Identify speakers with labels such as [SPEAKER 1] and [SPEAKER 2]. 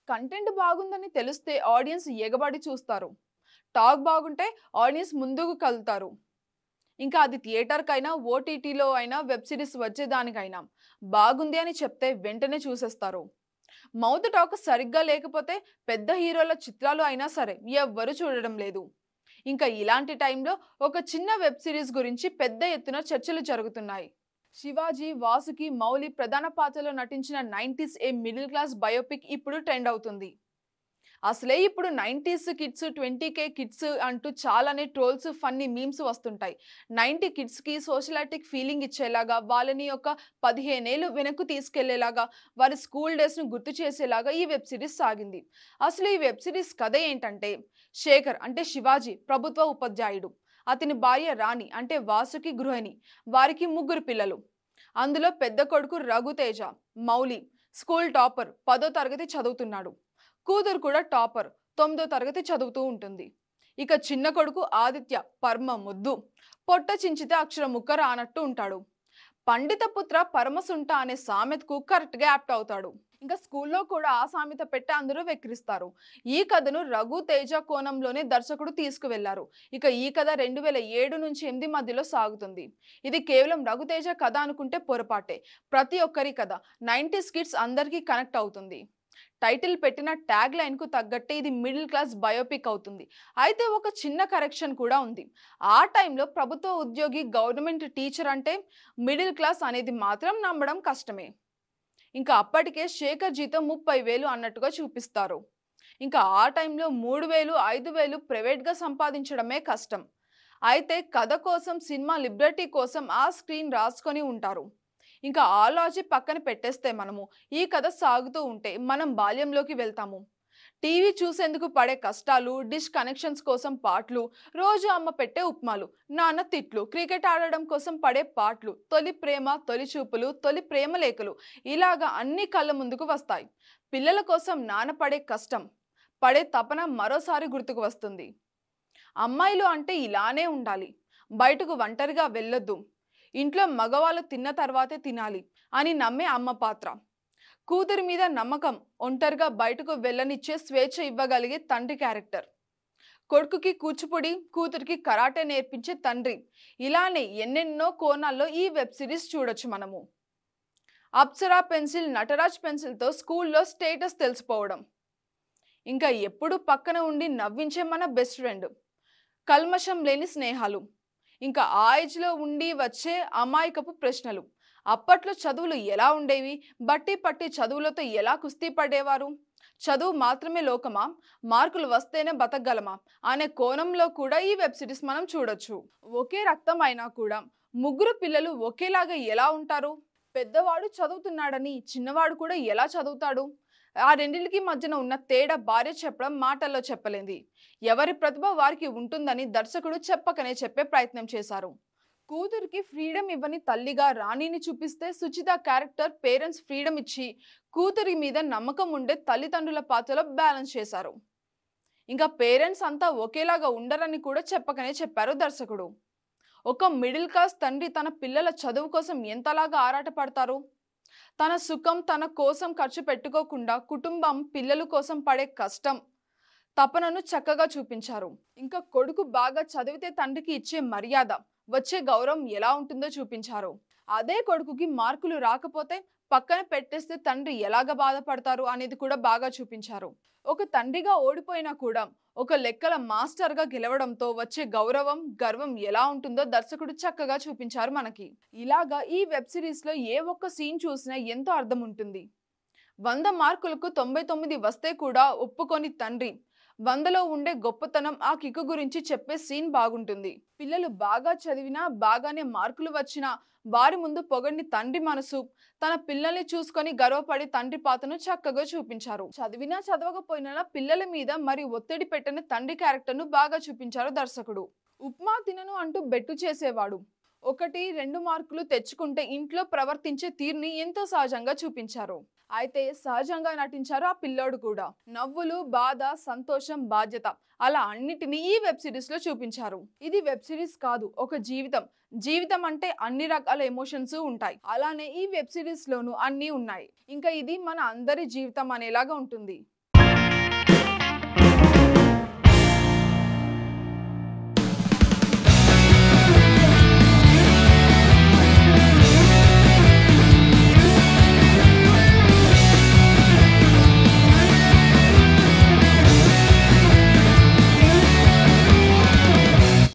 [SPEAKER 1] Content బాగుందని తెలిస్తే audience ఎగబడి చూస్తారు. టాక్ బాగుంటే ఆడియన్స్ ముందుకు కదులుతారు. ఇంకా అది థియేటర్‌కైనా, ఓటీటీలో అయినా, వెబ్ సిరీస్ వచ్చేదానికైనా బాగుంది అని చెప్తే వెంటనే చూసేస్తారు. మౌత్ టాక్ సరిగ్గా లేకపోతే పెద్ద హీరోల చిత్రాలు అయినా సరే ఎవ్వరు చూడడం లేదు. ఇంకా ఇలాంటి టైంలో ఒక చిన్న వెబ్ సిరీస్ గురించి పెద్ద ఎత్తున చర్చలు జరుగుతున్నాయి. శివాజీ, వాసుకి, మౌలి ప్రధాన పాత్రలో నటించిన 90స్ ఏ మిడిల్ క్లాస్ బయోపిక్ ఇప్పుడు ట్రెండ్ అవుతుంది. అసలే ఇప్పుడు 90స్ కిడ్స్, 20K కిడ్స్ అంటూ చాలానే ట్రోల్స్, ఫన్నీ మీమ్స్ వస్తుంటాయి. 90 కిడ్స్‌కి సోషలాటిక్ ఫీలింగ్ ఇచ్చేలాగా, వాళ్ళని ఒక 15 ఏళ్ళు వెనక్కు తీసుకెళ్లేలాగా, వారి స్కూల్ డేస్‌ను గుర్తు చేసేలాగా ఈ వెబ్ సిరీస్ సాగింది. అసలు ఈ వెబ్ సిరీస్ కథ ఏంటంటే, శేఖర్ అంటే శివాజీ ప్రభుత్వ ఉపాధ్యాయుడు. అతని భార్య రాణి అంటే వాసుకి గృహిణి. వారికి ముగ్గురు పిల్లలు. అందులో పెద్ద కొడుకు రఘుతేజ, మౌలి స్కూల్ టాపర్ 10వ తరగతి చదువుతున్నాడు. కూతురు కూడా టాపర్ 9వ తరగతి చదువుతూ ఉంటుంది. ఇక చిన్న కొడుకు ఆదిత్య పరమ ముద్దు. పొట్ట చించితే అక్షరం ముక్క రానట్టు ఉంటాడు. పండిత పుత్ర పరమసుంట అనే సామెతకు కరెక్ట్గా యాప్ట్ అవుతాడు. ఇంకా స్కూల్లో కూడా ఆ సామెత పెట్టి అందరూ వెక్కిరిస్తారు. ఈ కథను రఘు తేజ కోణంలోనే దర్శకుడు తీసుకువెళ్లారు. ఇక ఈ కథ 2007 నుంచి 8 మధ్యలో సాగుతుంది. ఇది కేవలం రఘుతేజ కథ అనుకుంటే పొరపాటే. ప్రతి ఒక్కరి కథ 90s కిడ్స్ అందరికీ కనెక్ట్ అవుతుంది. టైటిల్ పెట్టిన ట్యాగ్ లైన్ కు తగ్గట్టే ఇది మిడిల్ క్లాస్ బయోపిక్ అవుతుంది. అయితే ఒక చిన్న కరెక్షన్ కూడా ఉంది. ఆ టైంలో ప్రభుత్వ ఉద్యోగి, గవర్నమెంట్ టీచర్ అంటే మిడిల్ క్లాస్ అనేది మాత్రం నమ్మడం కష్టమే. ఇంకా అప్పటికే శేఖర్ జీతం 30,000 అన్నట్టుగా చూపిస్తారు. ఇంకా ఆ టైంలో 3,000, 5,000 ప్రైవేట్గా సంపాదించడమే కష్టం. అయితే కథ కోసం, సినిమా లిబర్టీ కోసం ఆ స్క్రీన్ రాసుకొని ఉంటారు. ఇంకా ఆ లాజిక్ పక్కన పెట్టేస్తే మనము ఈ కథ సాగుతూ ఉంటే మనం బాల్యంలోకి వెళ్తాము. టీవీ చూసేందుకు పడే కష్టాలు, డిష్ కనెక్షన్స్ కోసం పాటలు, రోజు అమ్మ పెట్టే ఉప్మాలు, నాన్న తిట్లు, క్రికెట్ ఆడడం కోసం పడే పాటలు, తొలి ప్రేమ, తొలి చూపులు, తొలి ప్రేమ లేఖలు ఇలాగా అన్ని కళ్ళ ముందుకు వస్తాయి. పిల్లల కోసం నాన్న పడే కష్టం, పడే తపన మరోసారి గుర్తుకు వస్తుంది. అమ్మాయిలు అంటే ఇలానే ఉండాలి, బయటకు ఒంటరిగా వెళ్ళొద్దు, ఇంట్లో మగవాళ్ళు తిన్న తర్వాతే తినాలి అని నమ్మే అమ్మ పాత్ర. కూతురి మీద నమ్మకం, ఒంటరిగా బయటకు వెళ్ళనిచ్చే స్వేచ్ఛ ఇవ్వగలిగే తండ్రి క్యారెక్టర్. కొడుకుకి కూచిపూడి, కూతురికి కరాటే నేర్పించే తండ్రి. ఇలానే ఎన్నెన్నో కోణాల్లో ఈ వెబ్ సిరీస్ చూడొచ్చు మనము. అప్సరా పెన్సిల్, నటరాజ్ పెన్సిల్తో స్కూల్లో స్టేటస్ తెలిసిపోవడం. ఇంకా ఎప్పుడు పక్కన ఉండి నవ్వించే మన బెస్ట్ ఫ్రెండ్. కల్మషం లేని స్నేహాలు. ఇంకా ఆ ఏజ్లో ఉండి వచ్చే అమాయకపు ప్రశ్నలు. అప్పట్లో చదువులు ఎలా ఉండేవి, బట్టి పట్టి చదువులతో ఎలా కుస్తీ పడేవారు, చదువు మాత్రమే లోకమా, మార్కులు వస్తేనే బతకగలమా అనే కోణంలో కూడా ఈ వెబ్ సిరీస్ మనం చూడొచ్చు. ఒకే రక్తం అయినా కూడా ముగ్గురు పిల్లలు ఒకేలాగా ఎలా ఉంటారు, పెద్దవాడు చదువుతున్నాడని చిన్నవాడు కూడా ఎలా చదువుతాడు, ఆ రెండింటికి మధ్యన ఉన్న తేడా భార్య చెప్పడం మాటల్లో చెప్పలేంది. ఎవరి ప్రతిభ వారికి ఉంటుందని దర్శకుడు చెప్పకనే చెప్పే ప్రయత్నం చేశారు. కూతురికి ఫ్రీడమ్ ఇవ్వని తల్లిగా రాణిని చూపిస్తే, సుచిత క్యారెక్టర్ పేరెంట్స్ ఫ్రీడమ్ ఇచ్చి కూతురి మీద నమ్మకం ఉండే తల్లిదండ్రుల పాత్రలో బ్యాలెన్స్ చేశారు. ఇంకా పేరెంట్స్ అంతా ఒకేలాగా ఉండరని కూడా చెప్పకనే చెప్పారు దర్శకుడు. ఒక మిడిల్ క్లాస్ తండ్రి తన పిల్లల చదువు కోసం ఎంతలాగా ఆరాటపడతారు. తన సుఖం తన కోసం ఖర్చు పెట్టుకోకుండా కుటుంబం, పిల్లల కోసం పడే కష్టం, తపనను చక్కగా చూపించారు. ఇంకా కొడుకు బాగా చదివితే తండ్రికి ఇచ్చే మర్యాద, వచ్చే గౌరవం ఎలా ఉంటుందో చూపించారు. అదే కొడుకుకి మార్కులు రాకపోతే పక్కన పెట్టేస్తే తండ్రి ఎలాగ బాధపడతారు అనేది కూడా బాగా చూపించారు. ఒక తండ్రిగా ఓడిపోయినా కూడా ఒక లెక్కల మాస్టర్గా గెలవడంతో వచ్చే గౌరవం, గర్వం ఎలా ఉంటుందో దర్శకుడు చక్కగా చూపించారు మనకి. ఇలాగా ఈ వెబ్ సిరీస్లో ఏ ఒక్క సీన్ చూసినా ఎంతో అర్థం ఉంటుంది. 100 మార్కులకు 99 వస్తే కూడా ఒప్పుకొని తండ్రి, 100లో ఉండే గొప్పతనం, ఆ కిక్కు గురించి చెప్పే సీన్ బాగుంటుంది. పిల్లలు బాగా చదివినా, బాగానే మార్కులు వచ్చినా వారి ముందు పొగడిని తండ్రి మనసు, తన పిల్లల్ని చూసుకొని గర్వపడి తండ్రి పాత్రను చక్కగా చూపించారు. చదివినా చదవకపోయినా పిల్లల మీద మరి ఒత్తిడి పెట్టని తండ్రి క్యారెక్టర్ను బాగా చూపించారు దర్శకుడు. ఉప్మా తినను అంటూ బెట్టు చేసేవాడు. 1, 2 మార్కులు తెచ్చుకుంటే ఇంట్లో ప్రవర్తించే తీరుని ఎంతో సహజంగా చూపించారు. అయితే సహజంగా నటించారు ఆ పిల్లోడు కూడా. నవ్వులు, బాధ, సంతోషం, బాధ్యత అలా అన్నిటినీ ఈ వెబ్ సిరీస్ లో చూపించారు. ఇది వెబ్ సిరీస్ కాదు, ఒక జీవితం. జీవితం అంటే అన్ని రకాల ఎమోషన్స్ ఉంటాయి. అలానే ఈ వెబ్ సిరీస్ లోనూ అన్నీ ఉన్నాయి. ఇంకా ఇది మన అందరి జీవితం అనేలాగా ఉంటుంది.